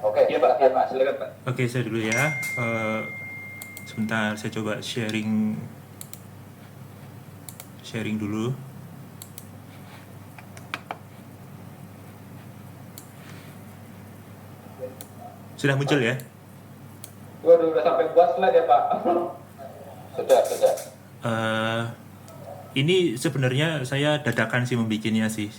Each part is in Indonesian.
Oke, iya Pak, silakan Pak. Oke, saya dulu ya. Sebentar, saya coba sharing dulu. Sudah muncul ya? Waduh, udah sampai buat slide ya Pak. Sudah. Eh, ini sebenarnya saya dadakan sih membikinnya sih.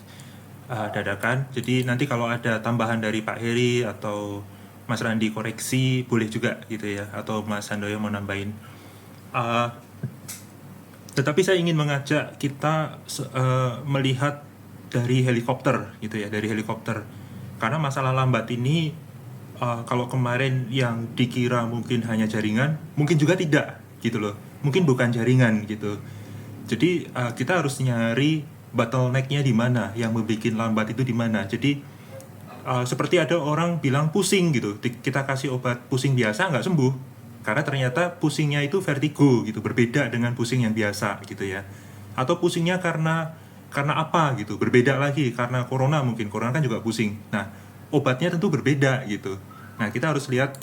Dadakan. Jadi nanti kalau ada tambahan dari Pak Heri atau Mas Randi koreksi boleh juga gitu ya, atau Mas Handoyo mau nambahin. Eh, tetapi saya ingin mengajak kita melihat dari helikopter gitu ya, dari helikopter. Karena masalah lambat ini kalau kemarin yang dikira mungkin hanya jaringan, mungkin juga tidak gitu loh. Mungkin bukan jaringan gitu. Jadi kita harus nyari bottleneck-nya di mana, yang membuat lambat itu di mana. Jadi seperti ada orang bilang pusing gitu, kita kasih obat pusing biasa nggak sembuh, karena ternyata pusingnya itu vertigo gitu, berbeda dengan pusing yang biasa gitu ya. Atau pusingnya karena apa gitu, berbeda lagi karena corona, mungkin corona kan juga pusing. Nah, obatnya tentu berbeda gitu. Nah, kita harus lihat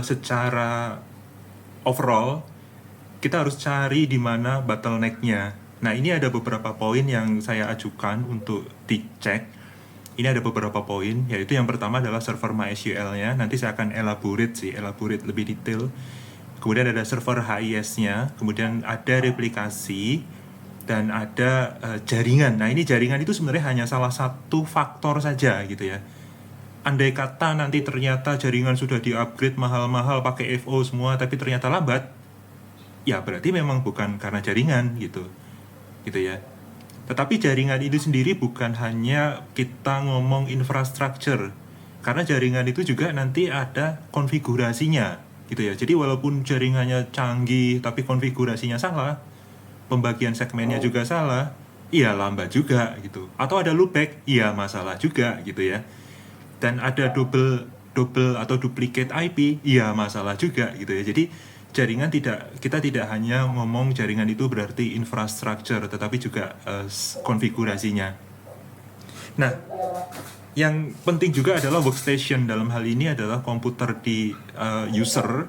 secara overall, kita harus cari di mana bottleneck-nya. Nah, ini ada beberapa poin yang saya ajukan untuk dicek. Ini ada beberapa poin, yaitu yang pertama adalah server MySQL-nya. Nanti saya akan elaborate lebih detail. Kemudian ada server HIS-nya, kemudian ada replikasi, dan ada jaringan. Nah, ini jaringan itu sebenarnya hanya salah satu faktor saja gitu ya. Andai kata nanti ternyata jaringan sudah di-upgrade mahal-mahal pakai FO semua, tapi ternyata lambat, ya berarti memang bukan karena jaringan gitu ya. Tetapi jaringan itu sendiri bukan hanya kita ngomong infrastruktur, karena jaringan itu juga nanti ada konfigurasinya gitu ya. Jadi walaupun jaringannya canggih tapi konfigurasinya salah, pembagian segmennya juga salah, iya lambat juga gitu. Atau ada loopback, iya masalah juga gitu ya. Dan ada double atau duplicate IP, iya masalah juga gitu ya. Jadi jaringan kita tidak hanya ngomong jaringan itu berarti infrastruktur, tetapi juga konfigurasinya. Nah, yang penting juga adalah workstation. Dalam hal ini adalah komputer di user.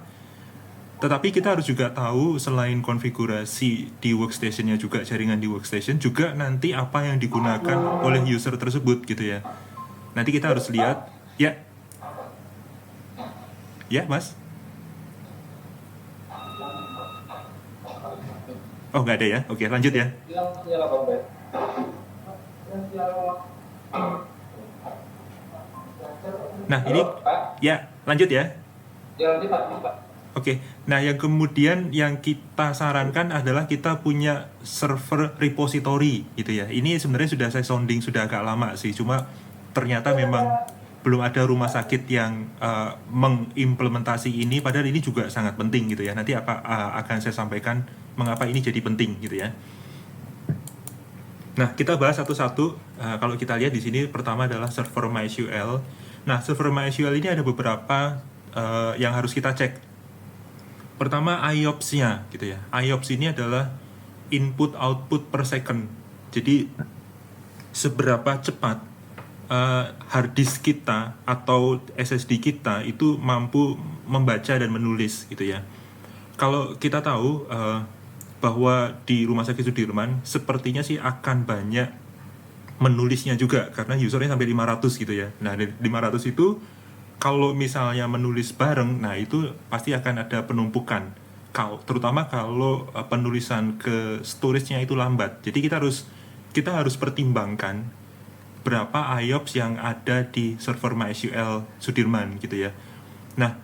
Tetapi kita harus juga tahu selain konfigurasi di workstationnya juga, jaringan di workstation, juga nanti apa yang digunakan oleh user tersebut gitu ya. Nanti kita harus lihat, ya Mas. Oh, nggak ada ya? Oke, lanjut ya. Nah, ini ya lanjut ya. Oke, nah yang kemudian yang kita sarankan adalah kita punya server repository gitu ya. Ini sebenarnya sudah saya sounding sudah agak lama sih, cuma ternyata memang belum ada rumah sakit yang mengimplementasi ini, padahal ini juga sangat penting gitu ya. Nanti akan saya sampaikan mengapa ini jadi penting gitu ya. Nah, kita bahas satu-satu. Kalau kita lihat di sini, pertama adalah server MySQL. Nah, server MySQL ini ada beberapa yang harus kita cek. Pertama, IOPS-nya gitu ya. IOPS ini adalah input output per second. Jadi seberapa cepat hard disk kita atau SSD kita itu mampu membaca dan menulis gitu ya. Kalau kita tahu bahwa di Rumah Sakit Sudirman sepertinya sih akan banyak menulisnya juga, karena usernya sampai 500 gitu ya. Nah, 500 itu kalau misalnya menulis bareng, nah itu pasti akan ada penumpukan. Terutama kalau penulisan ke storage-nya itu lambat. Jadi kita harus pertimbangkan berapa IOPS yang ada di server MySQL Sudirman gitu ya. Nah,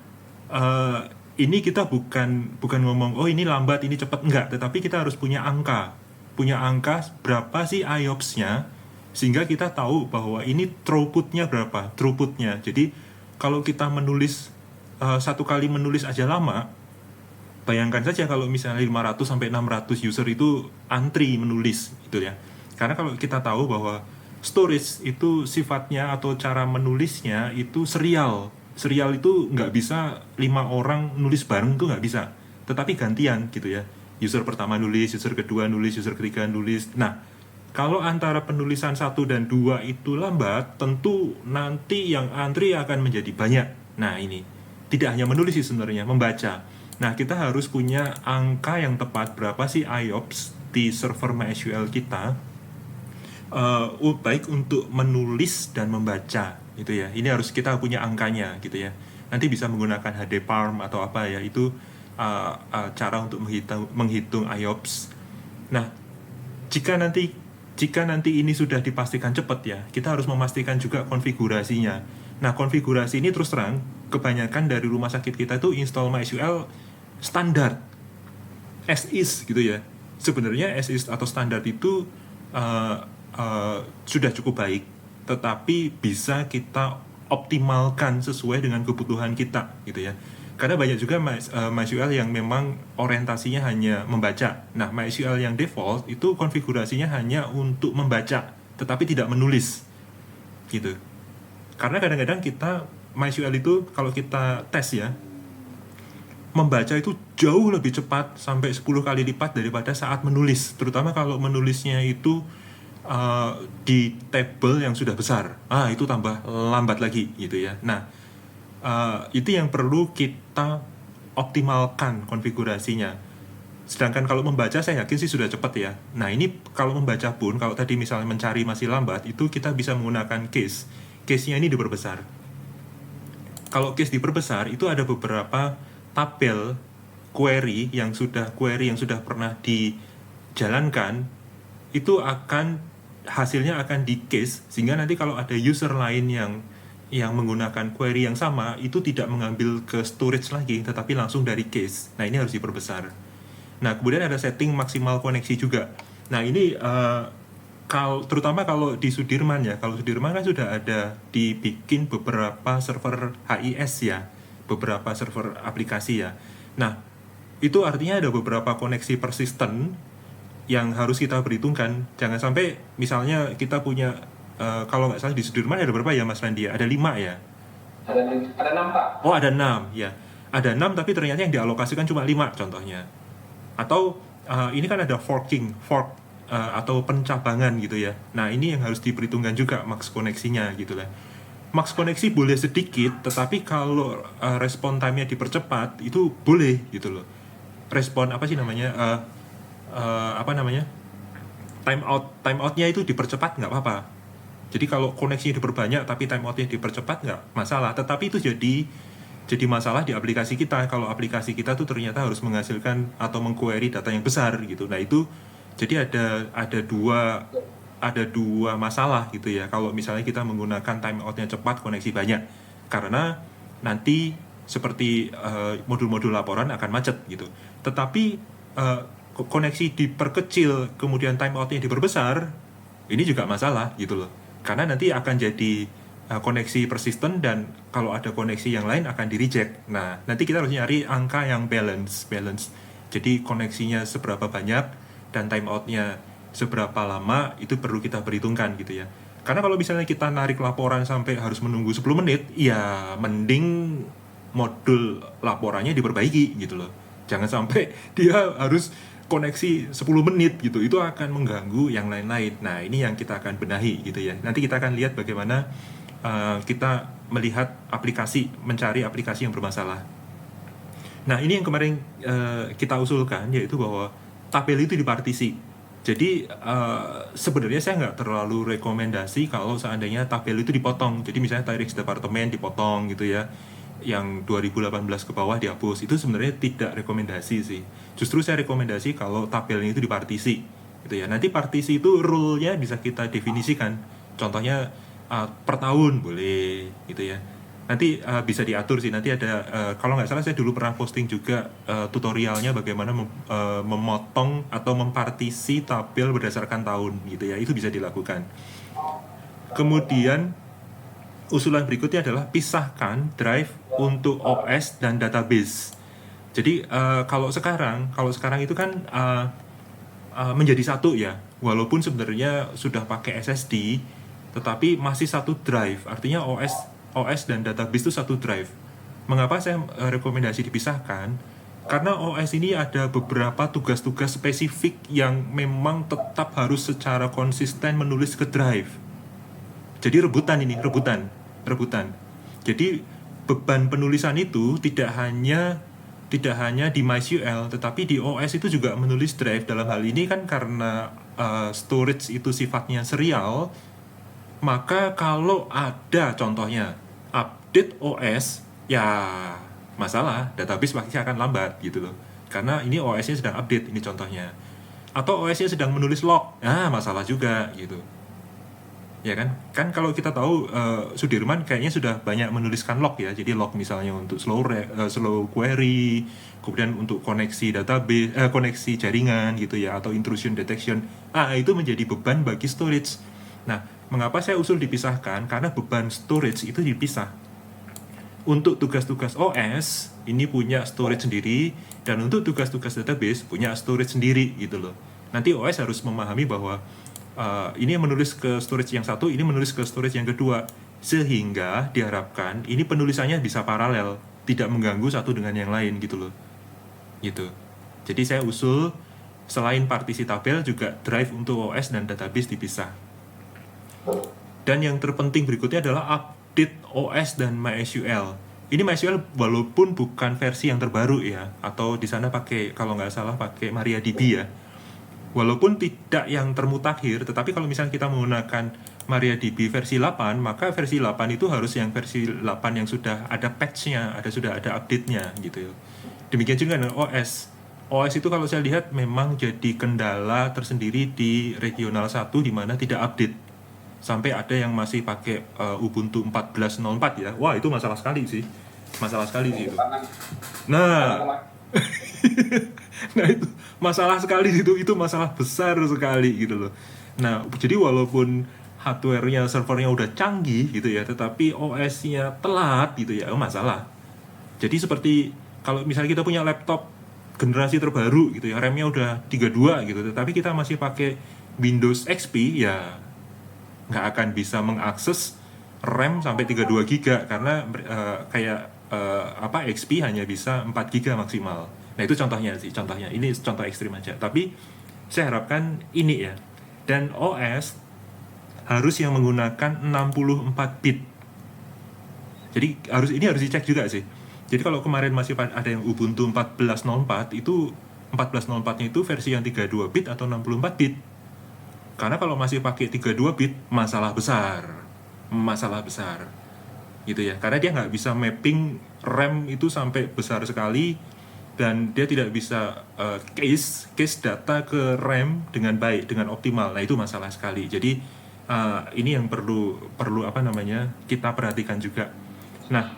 ini kita bukan ngomong oh ini lambat, ini cepat, enggak, tetapi kita harus punya angka berapa sih IOPS-nya, sehingga kita tahu bahwa ini throughput-nya berapa, Jadi kalau kita menulis satu kali menulis aja lama, bayangkan saja kalau misalnya 500 sampai 600 user itu antri menulis gitu ya. Karena kalau kita tahu bahwa storage itu sifatnya atau cara menulisnya itu serial itu nggak bisa 5 orang nulis bareng, tuh nggak bisa, tetapi gantian gitu ya. User pertama nulis, user kedua nulis, user ketiga nulis. Nah, Kalau antara penulisan 1 dan 2 itu lambat, tentu nanti yang antri akan menjadi banyak. Nah ini, tidak hanya menulis sih sebenarnya, membaca. Nah kita harus punya angka yang tepat, berapa sih IOPS di server MySQL kita, baik untuk menulis dan membaca gitu ya. Ini harus kita punya angkanya gitu ya. Nanti bisa menggunakan HDParm atau apa ya, itu cara untuk menghitung IOPS. Nah, jika nanti ini sudah dipastikan cepat ya, kita harus memastikan juga konfigurasinya. Nah, konfigurasi ini terus terang kebanyakan dari rumah sakit kita itu install MySQL standar as is gitu ya. Sebenarnya as is atau standar itu sudah cukup baik, tetapi bisa kita optimalkan sesuai dengan kebutuhan kita gitu ya. Karena banyak juga MySQL yang memang orientasinya hanya membaca. Nah, MySQL yang default itu konfigurasinya hanya untuk membaca, tetapi tidak menulis gitu. Karena kadang-kadang kita MySQL itu kalau kita tes ya, membaca itu jauh lebih cepat sampai 10 kali lipat daripada saat menulis, terutama kalau menulisnya itu di table yang sudah besar. Itu tambah lambat lagi gitu ya. Nah, itu yang perlu kita optimalkan konfigurasinya. Sedangkan kalau membaca saya yakin sih sudah cepat ya. Nah, ini kalau membaca pun, kalau tadi misalnya mencari masih lambat, itu kita bisa menggunakan case. Case-nya ini diperbesar. Kalau case diperbesar, itu ada beberapa tabel query yang sudah pernah dijalankan, itu hasilnya akan di case, sehingga nanti kalau ada user lain yang menggunakan query yang sama, itu tidak mengambil ke storage lagi, tetapi langsung dari case. Nah, ini harus diperbesar. Nah, kemudian ada setting maksimal koneksi juga. Nah, ini terutama kalau di Sudirman ya, kalau Sudirman kan sudah ada dibikin beberapa server HIS ya, beberapa server aplikasi ya. Nah, itu artinya ada beberapa koneksi persisten yang harus kita perhitungkan. Jangan sampai misalnya kita punya kalau nggak salah di Sudirman ada berapa ya Mas Randy? Ada 5 ya? Ada 6 Pak. Oh, ada 6 ya. Ada 6 tapi ternyata yang dialokasikan cuma 5 contohnya. Atau ini kan ada fork atau pencabangan gitu ya. Nah, ini yang harus diperhitungkan juga max koneksinya gitu lah. Max koneksi boleh sedikit, tetapi kalau respon time-nya dipercepat itu boleh gitu loh. Respon apa sih namanya? Time out-nya itu dipercepat nggak apa-apa. Jadi kalau koneksinya diperbanyak tapi time out-nya dipercepat nggak masalah. Tetapi itu jadi masalah di aplikasi kita kalau aplikasi kita tuh ternyata harus menghasilkan atau mengquery data yang besar gitu. Nah, itu jadi ada dua masalah gitu ya kalau misalnya kita menggunakan time out-nya cepat, koneksi banyak. Karena nanti seperti modul-modul laporan akan macet gitu. Tetapi koneksi diperkecil kemudian time out-nya diperbesar, ini juga masalah gitu loh. Karena nanti akan jadi koneksi persisten dan kalau ada koneksi yang lain akan di-reject. Nah, nanti kita harus nyari angka yang balance. Jadi koneksinya seberapa banyak dan time out-nya seberapa lama itu perlu kita perhitungkan gitu ya. Karena kalau misalnya kita narik laporan sampai harus menunggu 10 menit, ya mending modul laporannya diperbaiki gitu loh. Jangan sampai dia harus koneksi 10 menit gitu, itu akan mengganggu yang lain-lain. Nah, ini yang kita akan benahi gitu ya. Nanti kita akan lihat bagaimana kita melihat mencari aplikasi yang bermasalah. Nah, ini yang kemarin kita usulkan, yaitu bahwa tabel itu dipartisi. Jadi sebenarnya saya nggak terlalu rekomendasi kalau seandainya tabel itu dipotong. Jadi misalnya Tyrix departemen dipotong gitu ya, yang 2018 ke bawah dihapus, itu sebenarnya tidak rekomendasi sih. Justru saya rekomendasi kalau tabelnya itu dipartisi gitu ya. Nanti partisi itu rule-nya bisa kita definisikan. Contohnya per tahun boleh gitu ya. Nanti bisa diatur sih. Nanti ada kalau nggak salah saya dulu pernah posting juga tutorialnya bagaimana memotong atau mempartisi tabel berdasarkan tahun gitu ya. Itu bisa dilakukan. Kemudian usulan berikutnya adalah pisahkan drive untuk OS dan database. Jadi kalau sekarang itu kan menjadi satu ya, walaupun sebenarnya sudah pakai SSD, tetapi masih satu drive. Artinya OS dan database itu satu drive. Mengapa saya rekomendasi dipisahkan? Karena OS ini ada beberapa tugas-tugas spesifik yang memang tetap harus secara konsisten menulis ke drive. Jadi rebutan ini, rebutan. Jadi beban penulisan itu tidak hanya di MySQL, tetapi di OS itu juga menulis drive. Dalam hal ini kan karena storage itu sifatnya serial, maka kalau ada contohnya update OS, ya masalah, database pasti akan lambat gitu loh. Karena ini OS-nya sedang update, ini contohnya. Atau OS-nya sedang menulis log, masalah juga gitu. Ya kan? Kan kalau kita tahu Sudirman kayaknya sudah banyak menuliskan log ya. Jadi log misalnya untuk slow query, kemudian untuk koneksi database, koneksi jaringan gitu ya, atau intrusion detection. Itu menjadi beban bagi storage. Nah, mengapa saya usul dipisahkan? Karena beban storage itu dipisah. Untuk tugas-tugas OS ini punya storage sendiri, dan untuk tugas-tugas database punya storage sendiri gitu loh. Nanti OS harus memahami bahwa ini menulis ke storage yang satu, ini menulis ke storage yang kedua, sehingga diharapkan ini penulisannya bisa paralel, tidak mengganggu satu dengan yang lain gitu loh. Gitu. Jadi saya usul selain partisi tabel juga drive untuk OS dan database dipisah. Dan yang terpenting berikutnya adalah update OS dan MySQL. Ini MySQL walaupun bukan versi yang terbaru ya, atau di sana pakai, kalau nggak salah pakai MariaDB ya. Walaupun tidak yang termutakhir, tetapi kalau misalnya kita menggunakan MariaDB versi 8, maka versi 8 itu harus yang versi 8 yang sudah ada patch-nya, sudah ada update-nya gitu ya. Demikian juga dengan OS. OS itu kalau saya lihat memang jadi kendala tersendiri di regional 1 di mana tidak update. Sampai ada yang masih pakai Ubuntu 14.04 ya. Wah, itu masalah sekali sih. Itu. Nah, nah itu masalah sekali itu masalah besar sekali gitu loh. Nah, jadi walaupun hardware-nya, servernya udah canggih gitu ya, tetapi OS-nya telat gitu ya, masalah. Jadi seperti kalau misalnya kita punya laptop generasi terbaru gitu ya, RAM-nya udah 32 gitu, tetapi kita masih pakai Windows XP ya nggak akan bisa mengakses RAM sampai 32 GB karena XP hanya bisa 4 GB maksimal. Nah, itu contohnya. Ini contoh ekstrim aja. Tapi saya harapkan ini ya. Dan OS harus yang menggunakan 64 bit. Jadi ini harus dicek juga sih. Jadi kalau kemarin masih ada yang Ubuntu 14.04 itu 14.04-nya itu versi yang 32 bit atau 64 bit. Karena kalau masih pakai 32 bit, masalah besar gitu ya. Karena dia nggak bisa mapping RAM itu sampai besar sekali, dan dia tidak bisa case data ke RAM dengan baik, dengan optimal. Nah, itu masalah sekali. Jadi ini yang perlu kita perhatikan juga. Nah,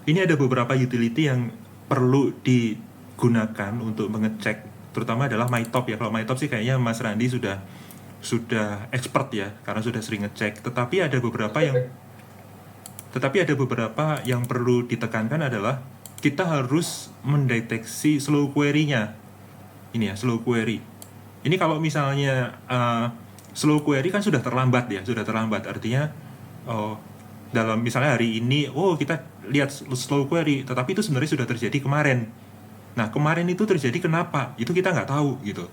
ini ada beberapa utility yang perlu digunakan untuk mengecek, terutama adalah MyTop ya. Kalau MyTop sih kayaknya Mas Randi sudah expert ya, karena sudah sering ngecek. Tetapi ada beberapa yang perlu ditekankan adalah kita harus mendeteksi slow query-nya. Ini ya, slow query. Ini kalau misalnya slow query kan sudah terlambat. Artinya dalam misalnya hari ini kita lihat slow query, tetapi itu sebenarnya sudah terjadi kemarin. Nah, kemarin itu terjadi kenapa? Itu kita nggak tahu gitu.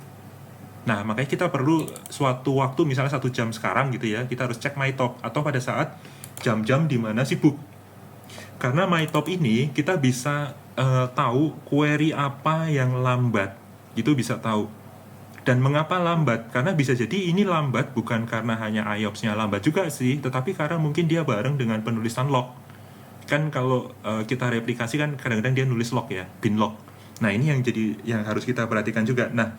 Nah, makanya kita perlu suatu waktu, misalnya 1 jam sekarang gitu ya, kita harus cek MyTop, atau pada saat jam-jam di mana sibuk. Karena MyTop ini kita bisa tahu query apa yang lambat, itu bisa tahu. Dan mengapa lambat? Karena bisa jadi ini lambat bukan karena hanya IOPS-nya lambat juga sih, tetapi karena mungkin dia bareng dengan penulisan log. Kan kalau kita replikasi kan kadang-kadang dia nulis log ya, bin log. Nah, ini yang harus kita perhatikan juga. Nah,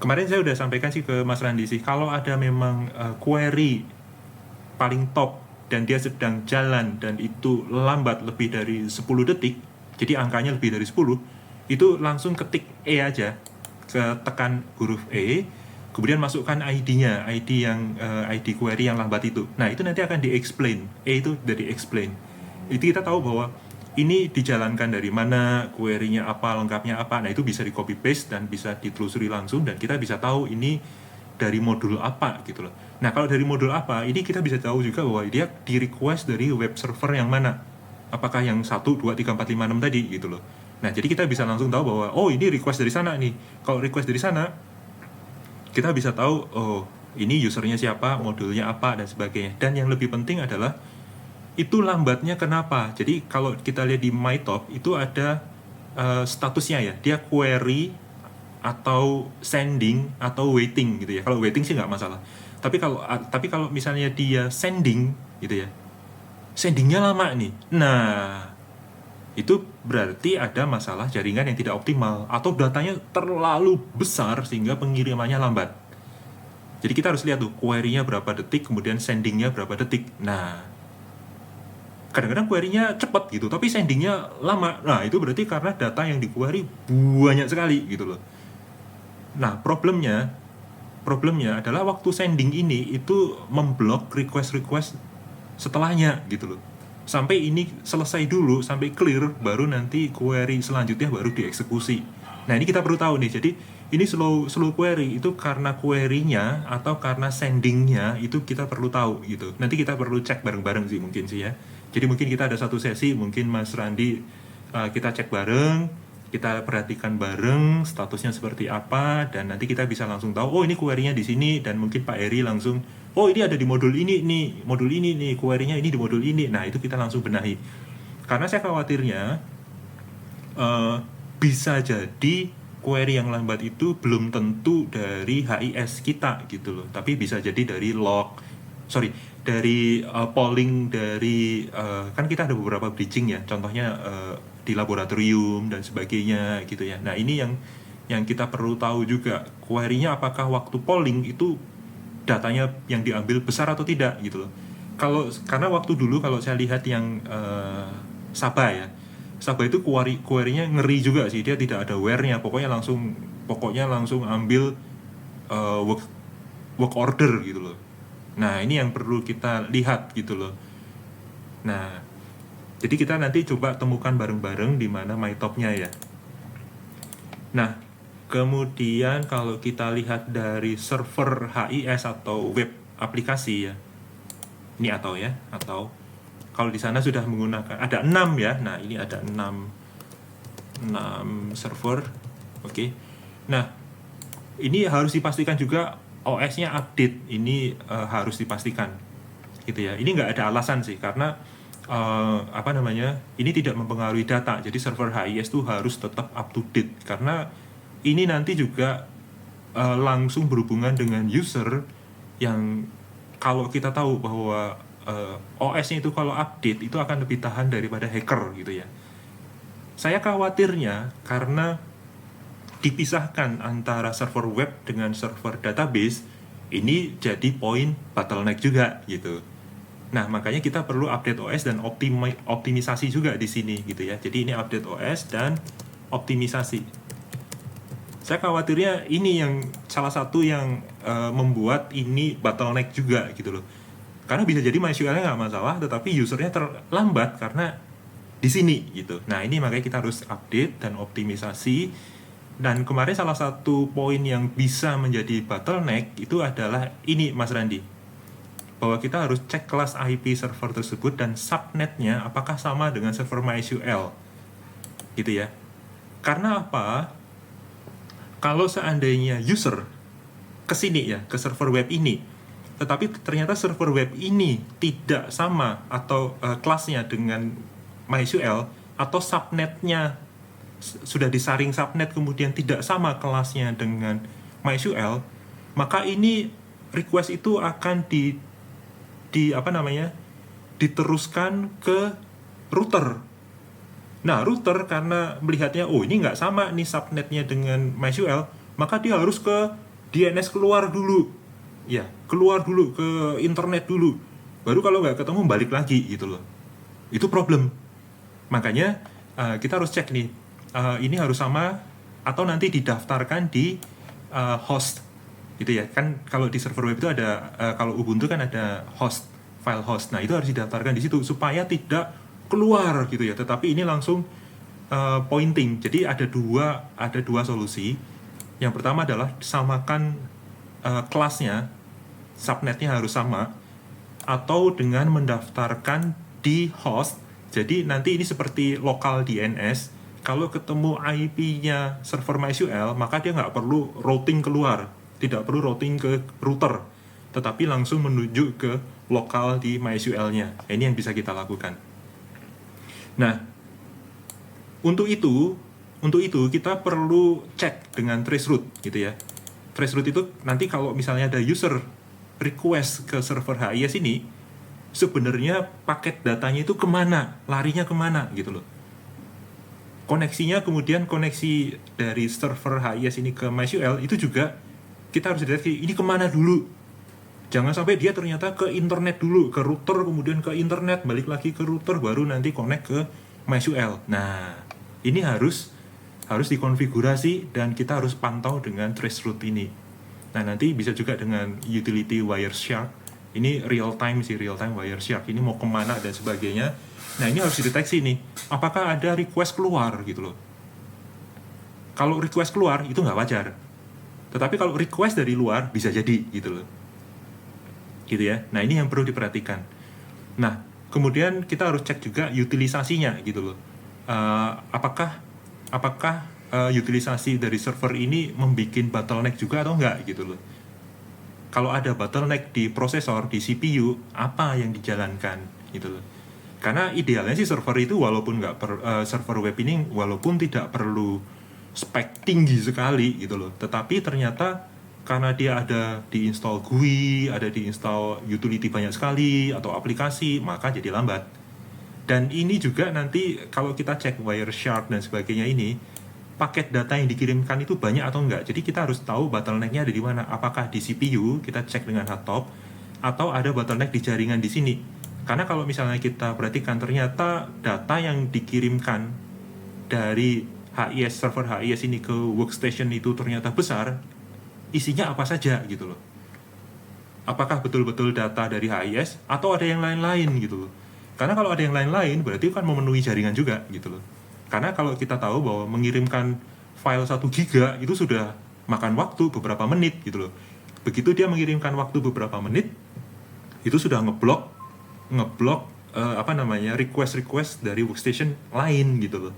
kemarin saya udah sampaikan sih ke Mas Randi sih, kalau ada memang query paling top dan dia sedang jalan dan itu lambat lebih dari 10 detik, jadi angkanya lebih dari 10, itu langsung ketik E aja, tekan huruf E, kemudian masukkan ID-nya, ID query yang lambat itu. Nah, itu nanti akan di-explain. E itu dari explain. Itu kita tahu bahwa ini dijalankan dari mana, query-nya apa, lengkapnya apa. Nah, itu bisa di copy paste dan bisa ditelusuri langsung, dan kita bisa tahu ini dari modul apa gitu loh. Nah, kalau dari modul apa, ini kita bisa tahu juga bahwa dia di request dari web server yang mana. Apakah yang 1, 2, 3, 4, 5, 6 tadi gitu loh. Nah, jadi kita bisa langsung tahu bahwa oh ini request dari sana nih. Kalau request dari sana, kita bisa tahu oh ini usernya siapa, modulnya apa dan sebagainya. Dan yang lebih penting adalah itu lambatnya kenapa. Jadi kalau kita lihat di MyTop itu ada statusnya ya, dia query atau sending atau waiting gitu ya. Kalau waiting sih nggak masalah. Tapi kalau misalnya dia sending gitu ya, sendingnya lama nih. Nah, itu berarti ada masalah jaringan yang tidak optimal atau datanya terlalu besar sehingga pengirimannya lambat. Jadi kita harus lihat tuh query-nya berapa detik, kemudian sendingnya berapa detik. Nah, kadang-kadang query-nya cepat gitu, tapi sendingnya lama. Nah, itu berarti karena data yang di-query banyak sekali gitu loh. Nah, problemnya adalah waktu sending ini itu memblok request-request setelahnya gitu loh. Sampai ini selesai dulu, sampai clear, baru nanti query selanjutnya baru dieksekusi. Nah, ini kita perlu tahu nih. Jadi ini slow query itu karena query-nya atau karena sending-nya itu kita perlu tahu gitu. Nanti kita perlu cek bareng-bareng sih mungkin sih ya. Jadi mungkin kita ada satu sesi, mungkin Mas Randi kita cek bareng, kita perhatikan bareng statusnya seperti apa, dan nanti kita bisa langsung tahu oh ini query-nya di sini, dan mungkin Pak Eri langsung oh ini ada di modul ini nih, query-nya ini di modul ini. Nah, itu kita langsung benahi. Karena saya khawatirnya bisa jadi query yang lambat itu belum tentu dari HIS kita gitu loh, tapi bisa jadi dari dari polling dari kan kita ada beberapa bridging ya, contohnya di laboratorium dan sebagainya gitu ya. Nah, ini yang kita perlu tahu juga, query-nya apakah waktu polling itu datanya yang diambil besar atau tidak gitu loh. Karena waktu dulu kalau saya lihat yang Sabah ya, Sabah itu query-nya ngeri juga sih, dia tidak ada where-nya, pokoknya langsung ambil work order gitu loh. Nah, ini yang perlu kita lihat gitu loh. Nah, jadi kita nanti coba temukan bareng-bareng di mana MyTop-nya ya. Nah, kemudian kalau kita lihat dari server HIS atau web aplikasi ya, ini atau kalau di sana sudah menggunakan ada 6 ya. Nah, ini ada 6 server. Oke. Nah, ini harus dipastikan juga OS-nya update. Ini harus dipastikan gitu ya. Ini nggak ada alasan sih, karena ini tidak mempengaruhi data. Jadi server HIS tuh harus tetap up to date, karena ini nanti juga langsung berhubungan dengan user, yang kalau kita tahu bahwa OS-nya itu kalau update itu akan lebih tahan daripada hacker gitu ya. Saya khawatirnya karena dipisahkan antara server web dengan server database, ini jadi poin bottleneck juga gitu. Nah, makanya kita perlu update OS dan optimisasi juga di sini gitu ya. Jadi ini update OS dan optimisasi. Saya khawatirnya ini yang salah satu yang membuat ini bottleneck juga gitu loh. Karena bisa jadi MySQL-nya nggak masalah, tetapi usernya terlambat karena di sini gitu. Nah, ini makanya kita harus update dan optimisasi. Dan kemarin salah satu poin yang bisa menjadi bottleneck itu adalah ini, Mas Randi, bahwa kita harus cek kelas IP server tersebut dan subnetnya apakah sama dengan server MySQL gitu ya. Karena apa? Kalau seandainya user kesini ya, ke server web ini, tetapi ternyata server web ini tidak sama atau kelasnya dengan MySQL, atau subnetnya sudah disaring subnet kemudian tidak sama kelasnya dengan MySQL, maka ini request itu akan diteruskan ke router. Nah, router karena melihatnya oh ini nggak sama nih subnetnya dengan MySQL, maka dia harus ke DNS keluar dulu ke internet dulu, baru kalau nggak ketemu balik lagi gitu loh. Itu problem. Makanya kita harus cek nih, ini harus sama atau nanti didaftarkan di host gitu ya. Kan kalau di server web itu ada kalau Ubuntu kan ada host, file host. Nah, itu harus didaftarkan di situ supaya tidak keluar gitu ya. Tetapi ini langsung pointing. Jadi ada dua solusi. Yang pertama adalah samakan kelasnya, subnetnya harus sama, atau dengan mendaftarkan di host. Jadi nanti ini seperti lokal DNS, kalau ketemu IP-nya server MySQL, maka dia nggak perlu routing keluar, tidak perlu routing ke router, tetapi langsung menuju ke lokal di MySQL-nya. Ini yang bisa kita lakukan. Nah, untuk itu kita perlu cek dengan traceroute gitu ya. Traceroute itu nanti kalau misalnya ada user request ke server HIS ini, sebenarnya paket datanya itu kemana, larinya kemana gitu loh. Koneksinya, kemudian koneksi dari server HIS ini ke MySQL itu juga kita harus deteksi ini kemana dulu. Jangan sampai dia ternyata ke internet dulu, ke router, kemudian ke internet, balik lagi ke router, baru nanti connect ke MySQL. Nah, ini harus dikonfigurasi dan kita harus pantau dengan traceroute ini. Nah, nanti bisa juga dengan utility Wireshark. Ini real time Wireshark. Ini mau kemana dan sebagainya. Nah, ini harus dideteksi nih. Apakah ada request keluar gitu loh. Kalau request keluar itu nggak wajar. Tetapi kalau request dari luar bisa jadi gitu loh. Gitu ya. Nah, ini yang perlu diperhatikan. Nah, kemudian kita harus cek juga utilisasinya gitu loh. Apakah utilisasi dari server ini membuat bottleneck juga atau enggak gitu loh. Kalau ada bottleneck di prosesor, di CPU, apa yang dijalankan gitu loh. Karena idealnya sih server itu walaupun server web ini walaupun tidak perlu spek tinggi sekali gitu loh, tetapi ternyata karena dia ada diinstal GUI, ada diinstal utility banyak sekali atau aplikasi, maka jadi lambat. Dan ini juga nanti kalau kita cek Wireshark dan sebagainya ini, paket data yang dikirimkan itu banyak atau enggak. Jadi kita harus tahu bottleneck-nya ada di mana. Apakah di CPU, kita cek dengan hardtop, atau ada bottleneck di jaringan di sini. Karena kalau misalnya kita perhatikan ternyata data yang dikirimkan dari server HIS ini ke workstation itu ternyata besar, isinya apa saja gitu loh. Apakah betul-betul data dari HIS atau ada yang lain-lain gitu loh. Karena kalau ada yang lain-lain berarti kan memenuhi jaringan juga gitu loh. Karena kalau kita tahu bahwa mengirimkan file 1 giga itu sudah makan waktu beberapa menit gitu loh. Begitu dia mengirimkan waktu beberapa menit, itu sudah ngeblok request dari workstation lain gitu loh.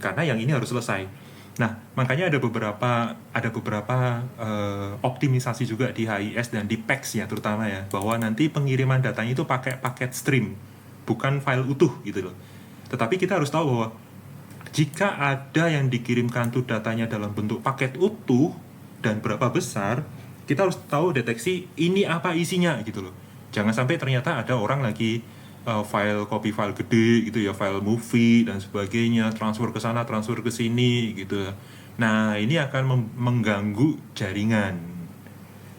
Karena yang ini harus selesai. Nah, makanya ada beberapa optimisasi juga di HIS dan di PAX ya terutama ya, bahwa nanti pengiriman datanya itu pakai paket stream, bukan file utuh gitu loh. Tetapi kita harus tahu bahwa jika ada yang dikirimkan tuh datanya dalam bentuk paket utuh dan berapa besar, kita harus tahu deteksi ini apa isinya gitu loh. Jangan sampai ternyata ada orang lagi copy file gede gitu ya, file movie dan sebagainya, transfer ke sana, transfer ke sini gitu. Nah, ini akan mengganggu jaringan.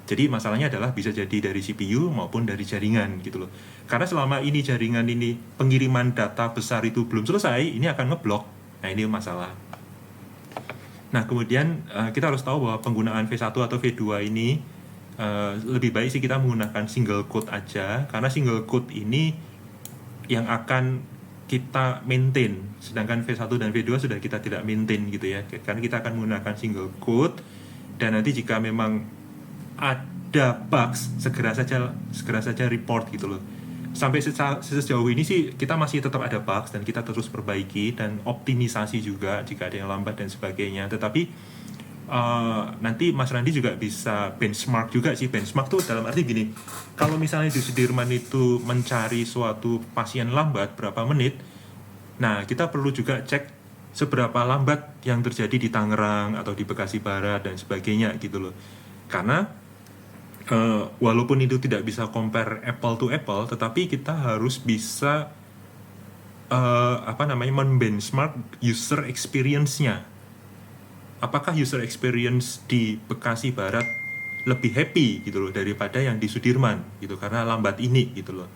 Jadi masalahnya adalah bisa jadi dari CPU maupun dari jaringan gitu loh. Karena selama ini jaringan ini pengiriman data besar itu belum selesai, ini akan ngeblok. Nah, ini masalah. Nah, kemudian kita harus tahu bahwa penggunaan V1 atau V2 ini lebih baik sih kita menggunakan single quote aja, karena single quote ini yang akan kita maintain, sedangkan V1 dan V2 sudah kita tidak maintain gitu ya, karena kita akan menggunakan single quote. Dan nanti jika memang ada bugs, segera saja report gitu loh. Sampai sejauh ini sih kita masih tetap ada bugs dan kita terus perbaiki dan optimisasi juga jika ada yang lambat dan sebagainya. Tetapi nanti Mas Randi juga bisa benchmark juga sih. Benchmark tuh dalam arti gini, kalau misalnya di Sudirman itu mencari suatu pasien lambat berapa menit, nah kita perlu juga cek seberapa lambat yang terjadi di Tangerang atau di Bekasi Barat dan sebagainya gitu loh. Karena walaupun itu tidak bisa compare apple to apple, tetapi kita harus bisa men-benchmark user experience-nya. Apakah user experience di Bekasi Barat lebih happy gitu loh daripada yang di Sudirman gitu karena lambat ini gitu loh.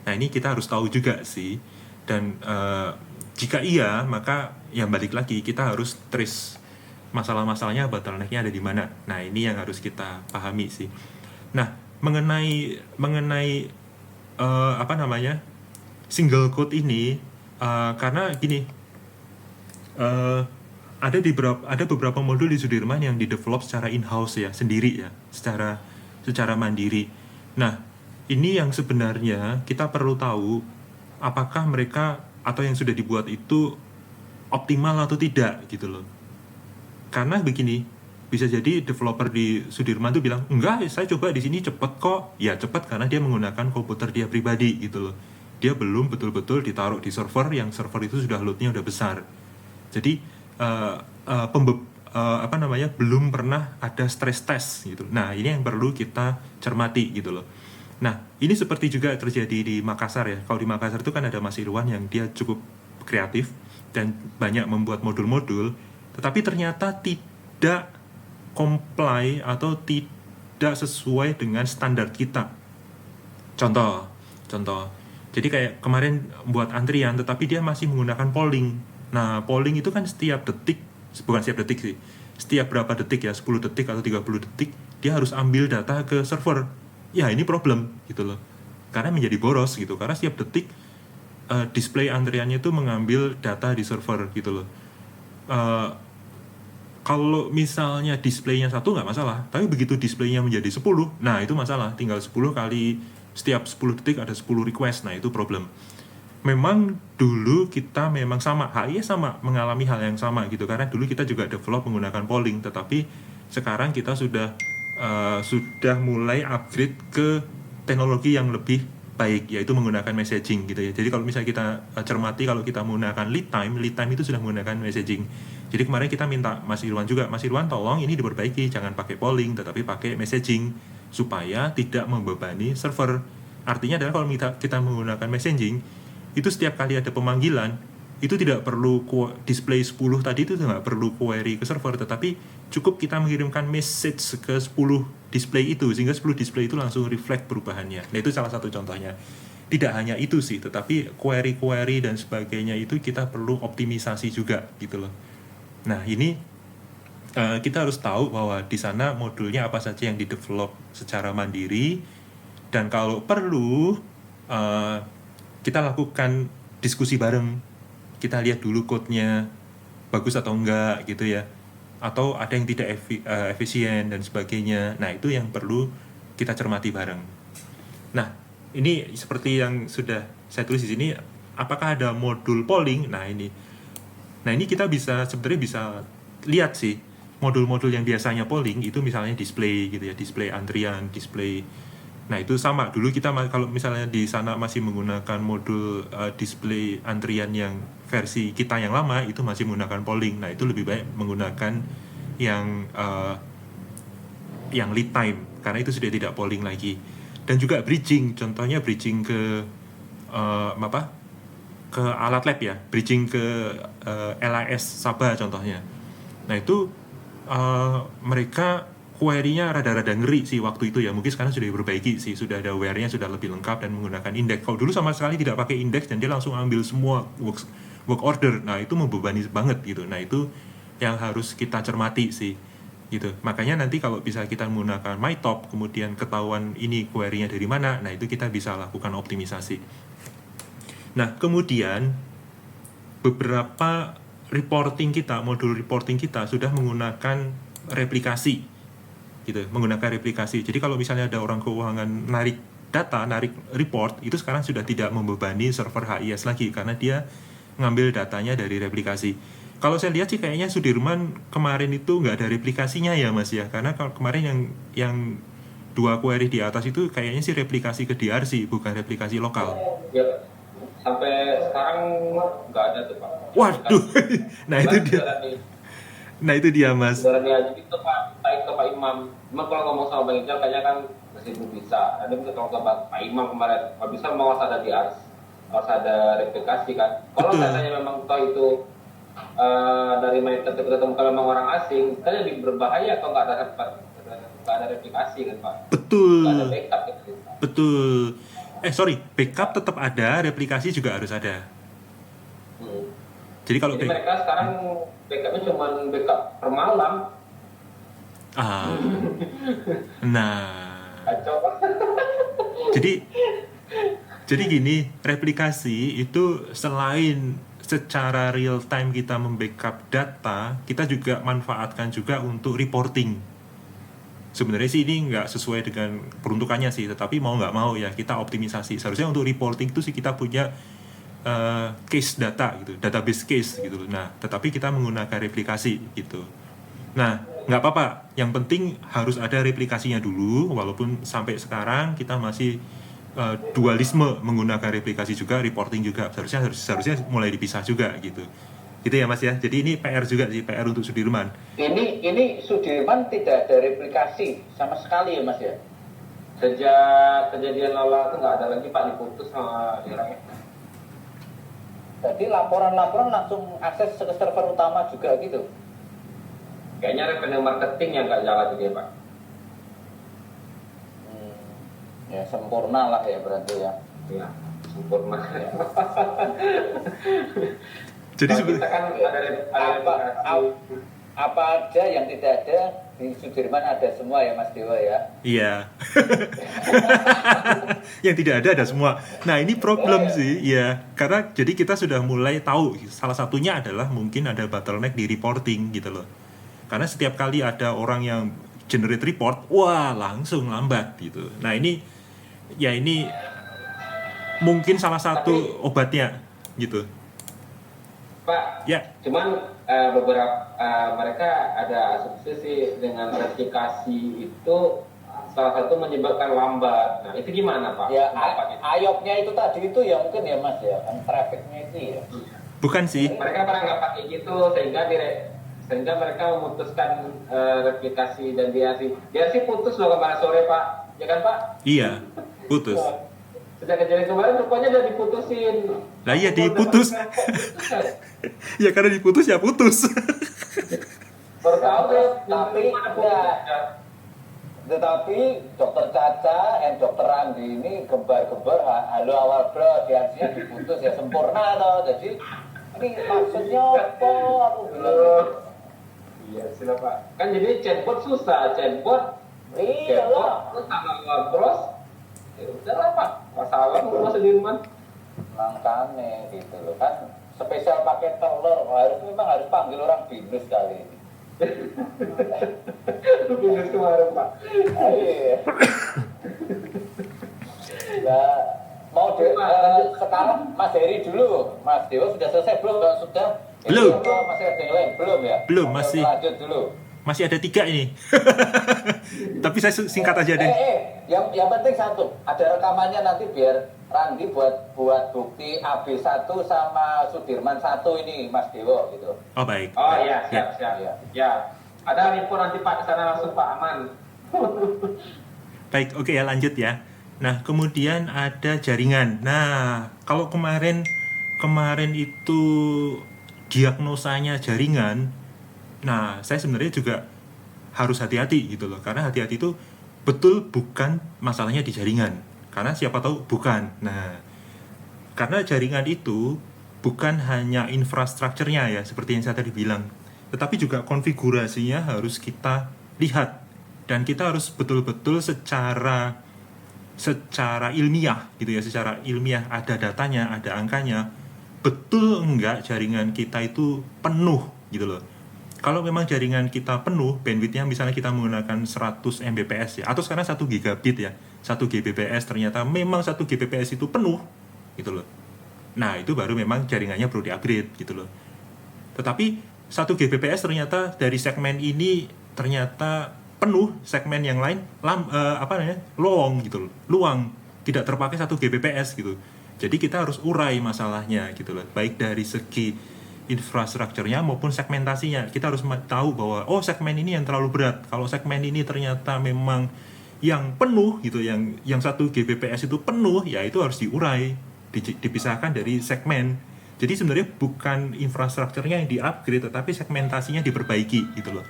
Nah, ini kita harus tahu juga sih. Dan jika iya, maka yang balik lagi kita harus trace masalah-masalahnya, bottleneck-nya ada di mana. Nah, ini yang harus kita pahami sih. Nah, mengenai single quote ini, karena gini, ada beberapa modul di Sudirman yang didevelop secara in-house ya, sendiri ya, secara mandiri. Nah, ini yang sebenarnya kita perlu tahu apakah mereka atau yang sudah dibuat itu optimal atau tidak gitu loh. Karena begini, bisa jadi developer di Sudirman tuh bilang, enggak, saya coba di sini cepet kok. Ya cepet karena dia menggunakan komputer dia pribadi gitu loh. Dia belum betul-betul ditaruh di server yang server itu sudah loadnya udah besar. Jadi belum pernah ada stress test gitu. Nah ini yang perlu kita cermati gitu loh. Nah ini seperti juga terjadi di Makassar ya. Kalau di Makassar itu kan ada Mas Irwan yang dia cukup kreatif dan banyak membuat modul-modul, tetapi ternyata tidak comply atau tidak sesuai dengan standar kita. Contoh. Jadi kayak kemarin buat antrian, tetapi dia masih menggunakan polling. Nah, polling itu kan setiap detik, bukan setiap detik sih, setiap berapa detik ya, 10 detik atau 30 detik, dia harus ambil data ke server. Ya, ini problem gitu loh. Karena menjadi boros gitu, karena setiap detik display antriannya itu mengambil data di server gitu loh. Kalau misalnya displaynya 1 nggak masalah, tapi begitu displaynya menjadi 10, nah itu masalah. Tinggal 10 kali, setiap 10 detik ada 10 request, nah itu problem. Memang dulu kita memang sama, HIS sama mengalami hal yang sama gitu, karena dulu kita juga develop menggunakan polling, tetapi sekarang kita sudah mulai upgrade ke teknologi yang lebih baik, yaitu menggunakan messaging gitu ya. Jadi kalau misalnya kita cermati, kalau kita menggunakan lead time itu sudah menggunakan messaging. Jadi kemarin kita minta Mas Irwan juga, Mas Irwan tolong ini diperbaiki, jangan pakai polling tetapi pakai messaging supaya tidak membebani server. Artinya adalah kalau kita menggunakan messaging, itu setiap kali ada pemanggilan, itu tidak perlu display 10 tadi, itu nggak perlu query ke server, tetapi cukup kita mengirimkan message ke 10 display itu, sehingga 10 display itu langsung reflect perubahannya. Nah itu salah satu contohnya. Tidak hanya itu sih, tetapi query-query dan sebagainya itu kita perlu optimisasi juga gitu loh. Nah ini kita harus tahu bahwa di sana modulnya apa saja yang di-develop secara mandiri, dan kalau perlu kita lakukan diskusi bareng. Kita lihat dulu code-nya bagus atau enggak gitu ya, atau ada yang tidak efisien dan sebagainya. Nah itu yang perlu kita cermati bareng. Nah ini seperti yang sudah saya tulis di sini, apakah ada modul polling? Nah ini kita sebenarnya bisa lihat sih modul-modul yang biasanya polling itu, misalnya display gitu ya, display antrian, display. Nah itu sama, dulu kita kalau misalnya di sana masih menggunakan modul display antrian yang versi kita yang lama, itu masih menggunakan polling. Nah itu lebih baik menggunakan yang lead time, karena itu sudah tidak polling lagi. Dan juga bridging, contohnya bridging ke ke alat lab ya, bridging ke LAS Sabah contohnya. Nah itu mereka query-nya rada-rada ngeri sih waktu itu ya. Mungkin sekarang sudah diperbaiki sih, sudah ada aware-nya, sudah lebih lengkap dan menggunakan index. Kalau dulu sama sekali tidak pakai index dan dia langsung ambil semua work order. Nah itu membebani banget gitu. Nah itu yang harus kita cermati sih gitu. Makanya nanti kalau bisa kita menggunakan MyTop, kemudian ketahuan ini query-nya dari mana, nah itu kita bisa lakukan optimisasi. Nah kemudian beberapa reporting kita, modul reporting kita sudah menggunakan replikasi gitu, menggunakan replikasi. Jadi kalau misalnya ada orang keuangan narik data, narik report, itu sekarang sudah tidak membebani server HIS lagi, karena dia ngambil datanya dari replikasi. Kalau saya lihat sih kayaknya Sudirman kemarin itu nggak ada replikasinya ya Mas ya, karena kemarin yang 2 query di atas itu kayaknya sih replikasi ke DRC, bukan replikasi lokal. Ya, sampai sekarang nggak ada tuh Pak. Waduh, nah itu dia Mas. Berani aja gitu Pak, baik ke Pak Imam. Cuma kalau ngomong sama Bang Ical kayaknya kan masih belum bisa. Ada minta tolong ke Pak Imam kemarin, kalau bisa mau ada DRC, harus ada replikasi kan. Kalau katanya memang toh itu dari mindset ketemu kalau memang orang asing, kan lebih berbahaya kalau nggak ada replikasi kan Pak. Betul. Nggak ada backup gitu. Betul. Backup tetap ada, replikasi juga harus ada. Jadi kalau mereka sekarang backupnya cuma backup per malam. Nah. Kacau. Jadi gini, replikasi itu selain secara real time kita membackup data, kita juga manfaatkan juga untuk reporting. Sebenarnya sih ini nggak sesuai dengan peruntukannya sih, tetapi mau nggak mau ya kita optimisasi. Seharusnya untuk reporting itu sih kita punya case data gitu, database case gitu. Nah, tetapi kita menggunakan replikasi gitu. Nah, nggak apa-apa. Yang penting harus ada replikasinya dulu, walaupun sampai sekarang kita masih dualisme menggunakan replikasi juga, reporting juga. Seharusnya mulai dipisah juga gitu. Gitu ya Mas ya. Jadi ini PR juga sih, PR untuk Sudirman. Ini Sudirman tidak ada replikasi sama sekali ya Mas ya? Sejak kejadian Lala itu nggak ada lagi Pak, diputus sama orangnya. Jadi laporan-laporan langsung akses ke server utama juga gitu? Kayaknya revenue marketing yang nggak jalan juga Pak. Ya sempurna lah ya berarti ya. Iya, sempurna. Jadi Nah, sebenarnya kita kan ada replikasi. Apa aja yang tidak ada di Sudirman ada semua ya Mas Dewa ya? iya. Yang tidak ada semua. Nah, ini problem sih, ya. Karena jadi kita sudah mulai tahu salah satunya adalah mungkin ada bottleneck di reporting gitu loh. Karena setiap kali ada orang yang generate report, wah langsung lambat gitu. Nah, ini mungkin salah satu obatnya gitu. Pak, Ya. cuman beberapa mereka ada asumsi sih dengan replikasi itu salah satu menyebabkan lambat. Nah, itu gimana Pak? Ya Pendapatnya? ayopnya itu tadi itu ya mungkin ya Mas ya, kan trafficnya itu ya. Bukan sih. Mereka pernah nggak pakai gitu sehingga mereka memutuskan replikasi dan DRC putus loh kemarin sore Pak, ya kan Pak? Iya, putus. Sejak kejadian kemarin rupanya udah diputusin. Lah iya diputus. Ya karena diputus ya putus. Baru tahu deh. Tapi enggak. Tetapi Dokter Caca dan Dokter Andi ini gembar-gembar halo awal bro, diartinya diputus ya sempurna toh. Jadi ini maksudnya apa? Aku bilang. Iya, sila Pak. Kan jadi chatbot susah, chatbot Iya lah. terus sama terus. Ya udahlah Pak, masalah mau Sudirman. Makanya gitu loh kan spesial pakai telur harus panggil orang binus kali ini. Binus kemarin Pak. Iya. Nah, sekarang Mas Heri dulu. Mas Dewa sudah selesai belum? Kalau sudah Belum. Masih ada yang lain? Belum ya? Belum, masih. Lanjut dulu. Masih ada 3 ini. Tapi saya singkat aja deh. Yang penting satu, ada rekamannya nanti biar Randi buat bukti AB1 sama Sudirman 1 ini Mas Dewo gitu. Oh baik. Oh iya, Ya. siap. Ya. Ada report nanti Pak ke sana langsung Pak aman. Baik, oke ya lanjut ya. Nah, kemudian ada jaringan. Nah, kalau kemarin itu diagnosanya jaringan, nah saya sebenarnya juga harus hati-hati gitu loh. Karena hati-hati itu betul bukan masalahnya di jaringan. Karena siapa tahu bukan. Nah, karena jaringan itu bukan hanya infrastrukturnya ya, seperti yang saya tadi bilang, tetapi juga konfigurasinya harus kita lihat. Dan kita harus betul-betul secara ilmiah gitu ya, secara ilmiah ada datanya, ada angkanya, betul enggak jaringan kita itu penuh gitu loh. Kalau memang jaringan kita penuh, bandwidth-nya misalnya kita menggunakan 100 Mbps ya, atau sekarang 1 gigabit ya, 1 Gbps ternyata memang 1 Gbps itu penuh gitu loh. Nah, itu baru memang jaringannya perlu di-upgrade gitu loh. Tetapi 1 Gbps ternyata dari segmen ini ternyata penuh, segmen yang lain lowong gitu loh, luang, tidak terpakai 1 Gbps gitu. Jadi kita harus urai masalahnya gitu loh, baik dari segi infrastrukturnya maupun segmentasinya. Kita harus tahu bahwa segmen ini yang terlalu berat. Kalau segmen ini ternyata memang yang penuh gitu, yang 1 Gbps itu penuh, ya itu harus diurai, dipisahkan dari segmen. Jadi sebenarnya bukan infrastrukturnya yang di-upgrade, tetapi segmentasinya diperbaiki gitu loh.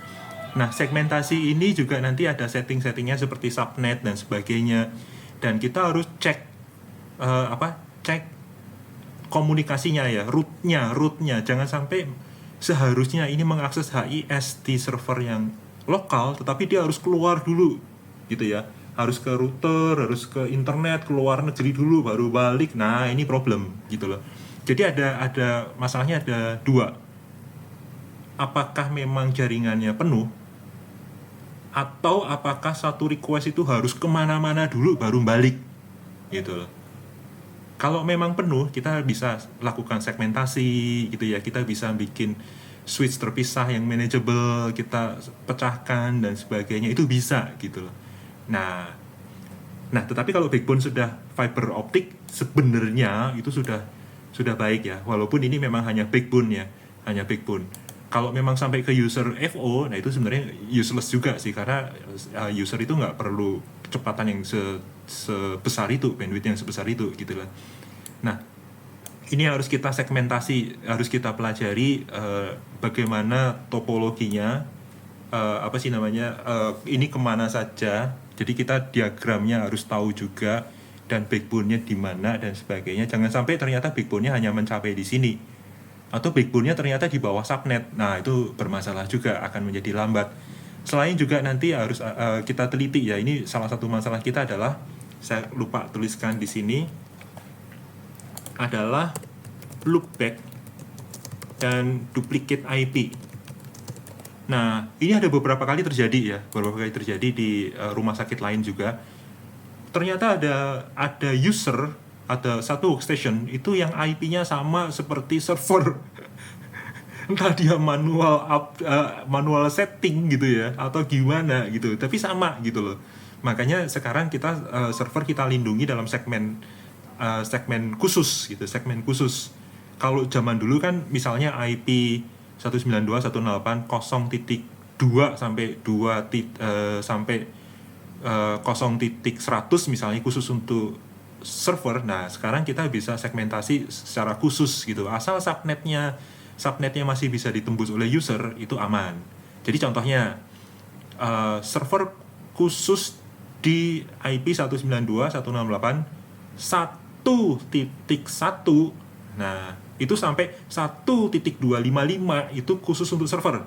Nah, segmentasi ini juga nanti ada setting-settingnya seperti subnet dan sebagainya. Dan kita harus cek komunikasinya ya, rootnya. Jangan sampai seharusnya ini mengakses HIS di server yang lokal, tetapi dia harus keluar dulu gitu ya. Harus ke router, harus ke internet, keluar negeri dulu baru balik. Nah, ini problem gitu loh. Jadi ada masalahnya ada 2. Apakah memang jaringannya penuh, atau apakah satu request itu harus kemana-mana dulu baru balik gitu loh. Kalau memang penuh, kita bisa lakukan segmentasi gitu ya. Kita bisa bikin switch terpisah yang manageable, kita pecahkan dan sebagainya, itu bisa gitu loh. Nah, tetapi kalau backbone sudah fiber optic, sebenarnya itu sudah baik ya. Walaupun ini memang hanya backbone ya, hanya backbone. Kalau memang sampai ke user FO, nah itu sebenarnya useless juga sih, karena user itu nggak perlu kecepatan yang sebesar itu, bandwidth yang sebesar itu gitu lah. Nah, ini harus kita segmentasi, harus kita pelajari bagaimana topologinya, ini kemana saja. Jadi kita diagramnya harus tahu juga, dan backbone-nya di mana dan sebagainya. Jangan sampai ternyata backbone-nya hanya mencapai di sini, atau backbone-nya ternyata di bawah subnet. Nah, itu bermasalah juga, akan menjadi lambat. Selain juga nanti harus kita teliti ya, ini salah satu masalah kita adalah, saya lupa tuliskan di sini, adalah loopback dan duplicate IP. Nah, ini ada beberapa kali terjadi di rumah sakit lain juga. Ternyata ada user, ada satu workstation itu yang IP-nya sama seperti server. Entah dia manual setting gitu ya, atau gimana gitu, tapi sama gitu loh. Makanya sekarang kita server kita lindungi dalam segmen khusus gitu, segmen khusus. Kalau zaman dulu kan misalnya IP 192.168.0.2 sampai 0.100 misalnya, khusus untuk server. Nah, sekarang kita bisa segmentasi secara khusus gitu. Asal subnetnya masih bisa ditembus oleh user, itu aman. Jadi contohnya server khusus di IP 192.168.1.1, nah itu sampai 1.255 itu khusus untuk server.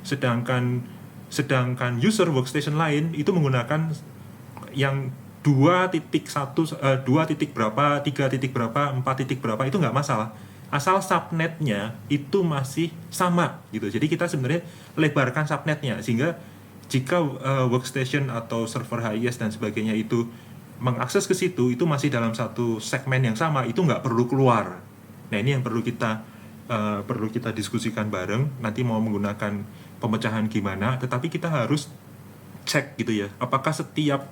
Sedangkan user workstation lain itu menggunakan yang 2.1, 2 titik berapa, 3 titik berapa, 4 titik berapa, itu nggak masalah. Asal subnetnya itu masih sama gitu. Jadi kita sebenarnya lebarkan subnetnya, sehingga jika workstation atau server HIS dan sebagainya itu mengakses ke situ, itu masih dalam satu segmen yang sama, itu nggak perlu keluar. Nah, ini yang perlu kita diskusikan bareng. Nanti mau menggunakan pemecahan gimana, tetapi kita harus cek gitu ya, apakah setiap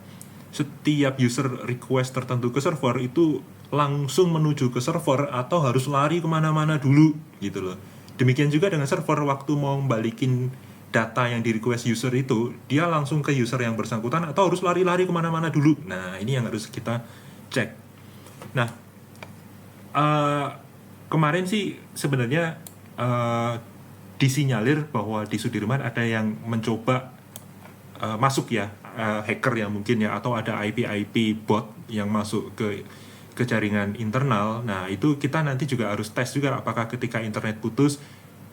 user request tertentu ke server itu langsung menuju ke server atau harus lari kemana-mana dulu gitu loh. Demikian juga dengan server, waktu mau balikin data yang di request user itu, dia langsung ke user yang bersangkutan atau harus lari-lari kemana-mana dulu. Nah, ini yang harus kita cek. Nah, kemarin sih sebenarnya disinyalir bahwa di Sudirman ada yang mencoba masuk ya, hacker ya mungkin ya, atau ada IP bot yang masuk ke jaringan internal. Nah, itu kita nanti juga harus tes juga apakah ketika internet putus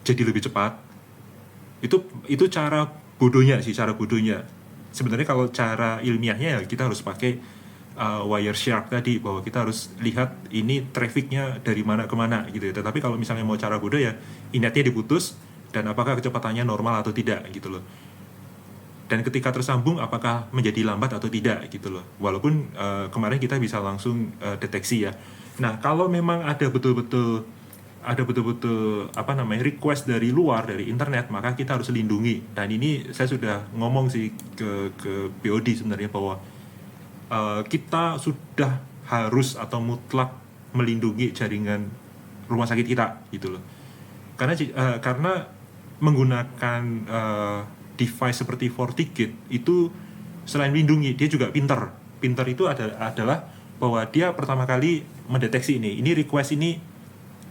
jadi lebih cepat. Itu cara bodohnya. Sebenarnya kalau cara ilmiahnya ya kita harus pakai Wireshark tadi, bahwa kita harus lihat ini trafficnya dari mana ke mana gitu ya. Tetapi kalau misalnya mau cara bodoh ya, internetnya diputus dan apakah kecepatannya normal atau tidak gitu loh. Dan ketika tersambung apakah menjadi lambat atau tidak gitu loh. Walaupun kemarin kita bisa langsung deteksi ya. Nah, kalau memang ada betul-betul request dari luar, dari internet, maka kita harus lindungi. Dan ini saya sudah ngomong sih ke BOD sebenarnya, bahwa kita sudah harus atau mutlak melindungi jaringan rumah sakit kita gitu loh. Karena menggunakan device seperti FortiGate itu selain melindungi, dia juga pinter itu adalah bahwa dia pertama kali mendeteksi ini request ini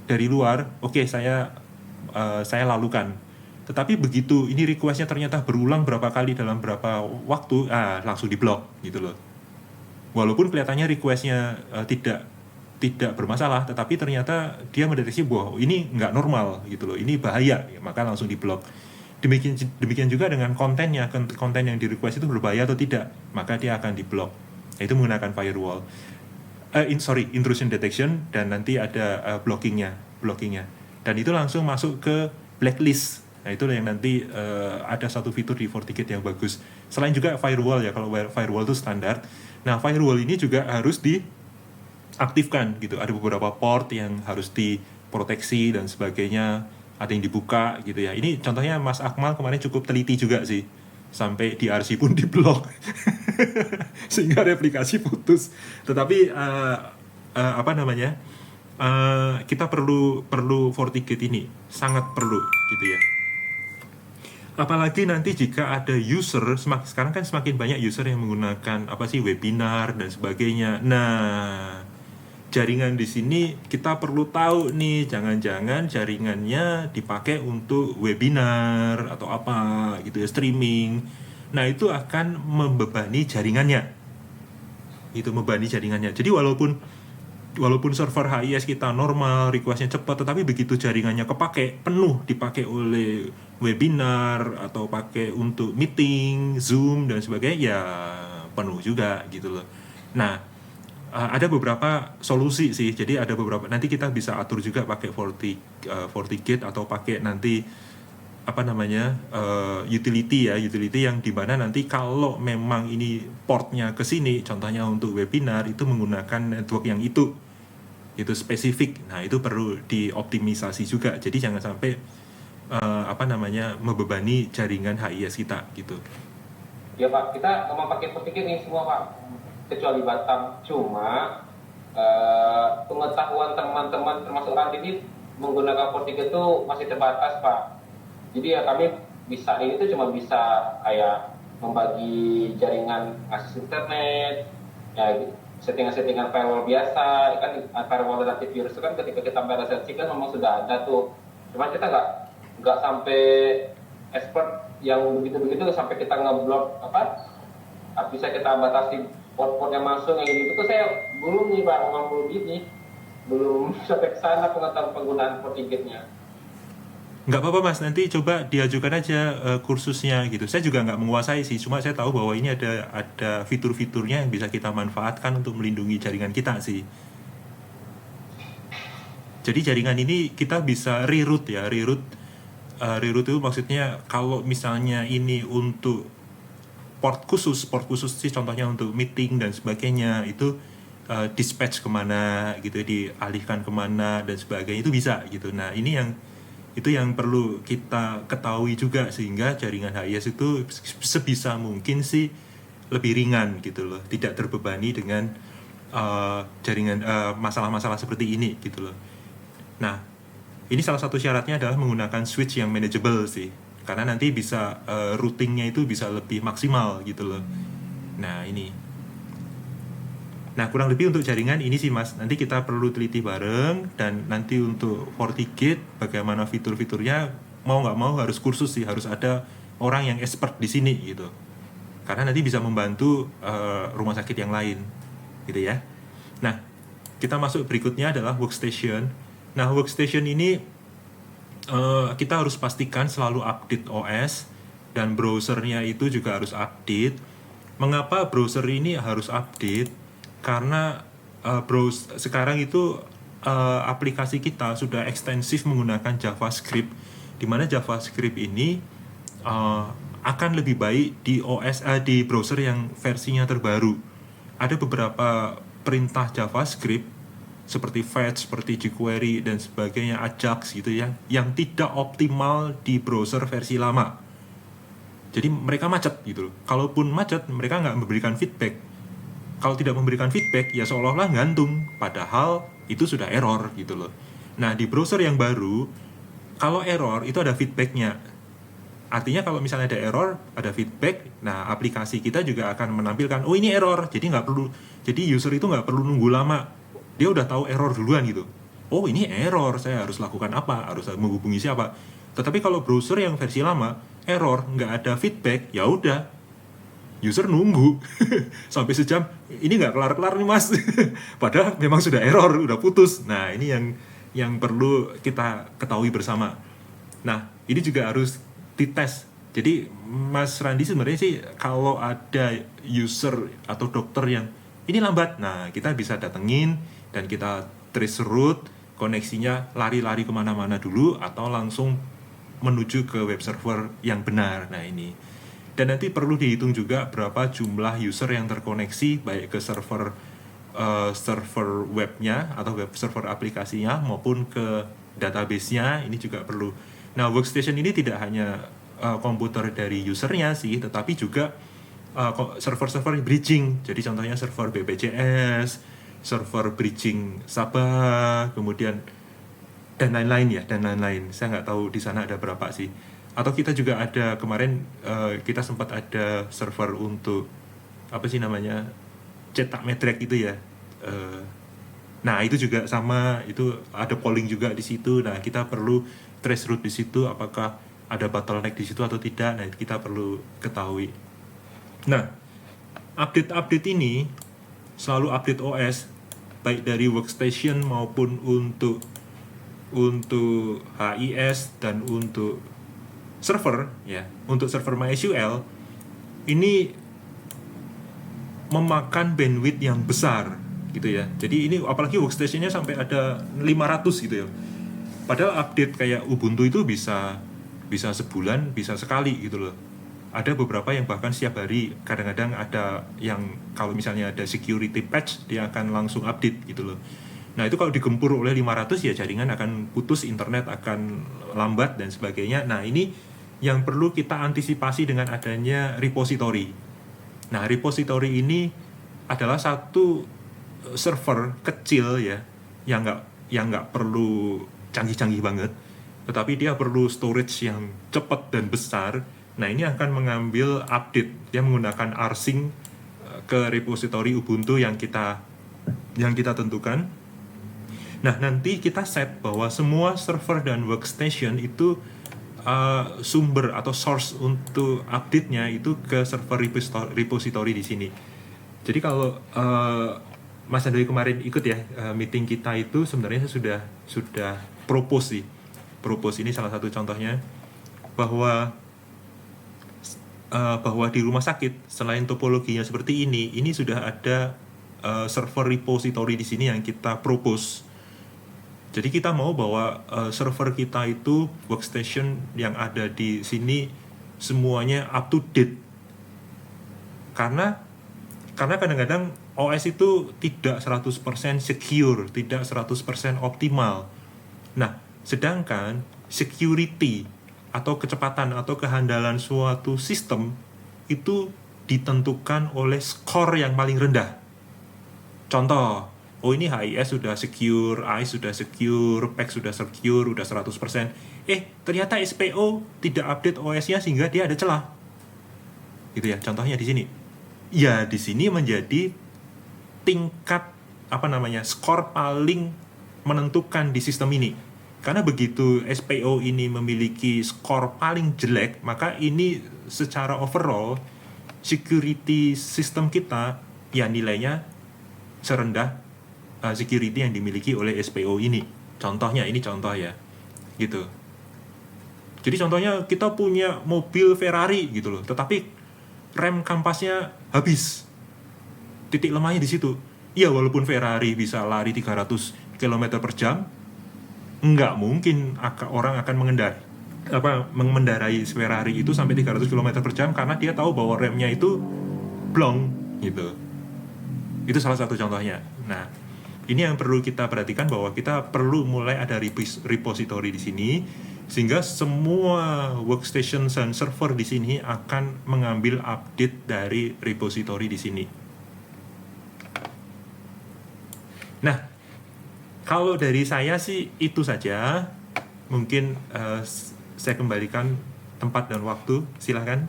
dari luar, oke, saya lalukan. Tetapi begitu ini requestnya ternyata berulang berapa kali dalam berapa waktu, langsung diblok gitu loh. Walaupun kelihatannya requestnya tidak bermasalah, tetapi ternyata dia mendeteksi bahwa ini nggak normal gitu loh, ini bahaya, maka langsung diblok. Demikian juga dengan kontennya, konten yang di request itu berbahaya atau tidak, maka dia akan diblok. Itu menggunakan firewall. Intrusion detection, dan nanti ada blockingnya, dan itu langsung masuk ke blacklist. Nah, itu yang nanti ada satu fitur di FortiGate yang bagus. Selain juga firewall ya, kalau firewall itu standar. Nah, firewall ini juga harus aktifkan gitu. Ada beberapa port yang harus diproteksi dan sebagainya, ada yang dibuka gitu ya. Ini contohnya Mas Akmal kemarin cukup teliti juga sih, sampai DRC pun diblok sehingga replikasi putus. Tetapi apa namanya, kita perlu FortiGate ini, sangat perlu gitu ya. Apalagi nanti jika ada user, sekarang kan semakin banyak user yang menggunakan webinar dan sebagainya. Nah, jaringan di sini kita perlu tahu nih, jangan-jangan jaringannya dipakai untuk webinar atau apa gitu ya, streaming. Nah, itu akan membebani jaringannya. Itu membebani jaringannya. Jadi walaupun server HIS kita normal, requestnya cepat, tetapi begitu jaringannya penuh dipakai oleh webinar atau pakai untuk meeting, Zoom dan sebagainya, ya penuh juga gitu loh. Nah, ada beberapa solusi sih. Jadi ada beberapa, nanti kita bisa atur juga pakai FortiGate atau pakai nanti utility yang dimana nanti kalau memang ini portnya ke sini, contohnya untuk webinar, itu menggunakan network yang itu spesifik. Nah, itu perlu dioptimisasi juga. Jadi jangan sampai membebani jaringan HIS kita gitu. Ya Pak, kita memang pakai FortiGate nih semua Pak, kecuali Batam. Cuma pengetahuan teman-teman termasuk Randi ini menggunakan FortiGate itu masih terbatas Pak. Jadi ya kami bisa, ini tuh cuma bisa kayak membagi jaringan akses internet, ya settingan-settingan firewall biasa. Kan firewall dan antivirus itu kan ketika kita meresensi kan memang sudah ada tuh. Cuma kita nggak sampai expert yang begitu-begitu sampai kita ngeblok bisa kita batasi port-port yang masuk yang gitu tuh. Saya belum nih Pak, belum sampai ke sana penggunaan FortiGate-nya. Nggak apa-apa Mas, nanti coba diajukan aja kursusnya gitu. Saya juga nggak menguasai sih, cuma saya tahu bahwa ini ada fitur-fiturnya yang bisa kita manfaatkan untuk melindungi jaringan kita sih. Jadi jaringan ini kita bisa reroute ya, reroute itu maksudnya kalau misalnya ini untuk port khusus sih, contohnya untuk meeting dan sebagainya, itu dispatch kemana gitu, dialihkan kemana dan sebagainya, itu bisa gitu. Nah, itu yang perlu kita ketahui juga, sehingga jaringan HIS itu sebisa mungkin sih lebih ringan gitu loh, tidak terbebani dengan jaringan masalah-masalah seperti ini gitu loh. Nah, ini salah satu syaratnya adalah menggunakan switch yang manageable sih, karena nanti bisa routingnya itu bisa lebih maksimal gitu loh. Nah, kurang lebih untuk jaringan ini sih Mas, nanti kita perlu teliti bareng. Dan nanti untuk FortiGate bagaimana fitur-fiturnya, mau nggak mau harus kursus sih, harus ada orang yang expert di sini gitu, karena nanti bisa membantu rumah sakit yang lain gitu ya. Nah, kita masuk berikutnya adalah workstation. Nah, workstation ini kita harus pastikan selalu update OS, dan browsernya itu juga harus update. Mengapa browser ini harus update? Karena sekarang itu aplikasi kita sudah ekstensif menggunakan JavaScript, di mana JavaScript ini akan lebih baik di di browser yang versinya terbaru. Ada beberapa perintah JavaScript seperti fetch, seperti jQuery dan sebagainya, Ajax gitu ya, yang tidak optimal di browser versi lama. Jadi mereka macet gitu loh. Kalaupun macet, mereka nggak memberikan feedback. Kalau tidak memberikan feedback, ya seolah-olah gantung, padahal itu sudah error gitu loh. Nah, di browser yang baru, kalau error itu ada feedbacknya. Artinya kalau misalnya ada error, ada feedback, nah aplikasi kita juga akan menampilkan, oh ini error, jadi user itu nggak perlu nunggu lama, dia udah tahu error duluan gitu. Oh ini error, saya harus lakukan apa, harus menghubungi siapa. Tetapi kalau browser yang versi lama, error, nggak ada feedback, ya udah, user nunggu sampai sejam, ini nggak kelar-kelar nih Mas. Padahal memang sudah error, udah putus. Nah, ini yang perlu kita ketahui bersama. Nah, ini juga harus dites. Jadi Mas Randi sebenarnya sih, kalau ada user atau dokter yang ini lambat, nah kita bisa datengin dan kita trace route, koneksinya lari-lari kemana-mana dulu, atau langsung menuju ke web server yang benar. Nah, ini. Dan nanti perlu dihitung juga berapa jumlah user yang terkoneksi, baik ke server server webnya atau web server aplikasinya maupun ke database-nya, ini juga perlu. Nah, workstation ini tidak hanya komputer dari usernya sih, tetapi juga server-server bridging. Jadi contohnya server BPJS, server bridging Sabah, kemudian dan lain-lain ya, dan lain-lain. Saya nggak tahu di sana ada berapa sih. Atau kita juga ada kemarin kita sempat ada server untuk apa sih namanya, cetak metrek itu ya. Nah itu juga sama, itu ada polling juga di situ. Nah kita perlu trace root di situ, apakah ada bottleneck di situ atau tidak. Nah itu kita perlu ketahui. Nah update ini selalu update OS, baik dari workstation maupun untuk HIS dan untuk server ya. Untuk server MySQL ini memakan bandwidth yang besar gitu ya. Jadi ini apalagi workstation-nya sampai ada 500 gitu ya. Padahal update kayak Ubuntu itu bisa sebulan, bisa sekali gitu loh. Ada beberapa yang bahkan setiap hari, kadang-kadang ada yang kalau misalnya ada security patch dia akan langsung update gitu loh. Nah itu kalau digempur oleh 500 ya jaringan akan putus, internet akan lambat dan sebagainya. Nah ini yang perlu kita antisipasi dengan adanya repository. Nah repository ini adalah satu server kecil ya, yang nggak perlu canggih-canggih banget, tetapi dia perlu storage yang cepat dan besar. Nah ini akan mengambil update, dia menggunakan rsync ke repository Ubuntu yang kita tentukan. Nah nanti kita set bahwa semua server dan workstation itu sumber atau source untuk update-nya itu ke server repository di sini. Jadi kalau Mas Andri kemarin ikut ya meeting kita itu, sebenarnya saya sudah propose sih. Propose ini salah satu contohnya bahwa di rumah sakit selain topologinya seperti ini sudah ada server repository di sini yang kita propose. Jadi kita mau bahwa server kita itu, workstation yang ada di sini semuanya up to date. Karena kadang-kadang OS itu tidak 100% secure, tidak 100% optimal. Nah, sedangkan security atau kecepatan atau kehandalan suatu sistem itu ditentukan oleh skor yang paling rendah. Contoh, oh ini HIS sudah secure, AIS sudah secure, PAC sudah secure, udah 100%. Ternyata SPO tidak update OS-nya sehingga dia ada celah. Gitu ya, contohnya di sini. Ya, di sini menjadi tingkat skor paling menentukan di sistem ini. Karena begitu SPO ini memiliki skor paling jelek, maka ini secara overall security sistem kita ya nilainya serendah security yang dimiliki oleh SPO ini. Contohnya, ini contoh ya, gitu. Jadi contohnya kita punya mobil Ferrari gitu loh, tetapi rem kampasnya habis. Titik lemahnya di situ. Iya, walaupun Ferrari bisa lari 300 km per jam, nggak mungkin orang akan mengendarai Ferrari itu sampai 300 km per jam karena dia tahu bahwa remnya itu blong gitu. Itu salah satu contohnya. Nah, ini yang perlu kita perhatikan bahwa kita perlu mulai ada repository di sini sehingga semua workstation dan server di sini akan mengambil update dari repository di sini. Nah, kalau dari saya sih itu saja. Mungkin saya kembalikan tempat dan waktu, silakan.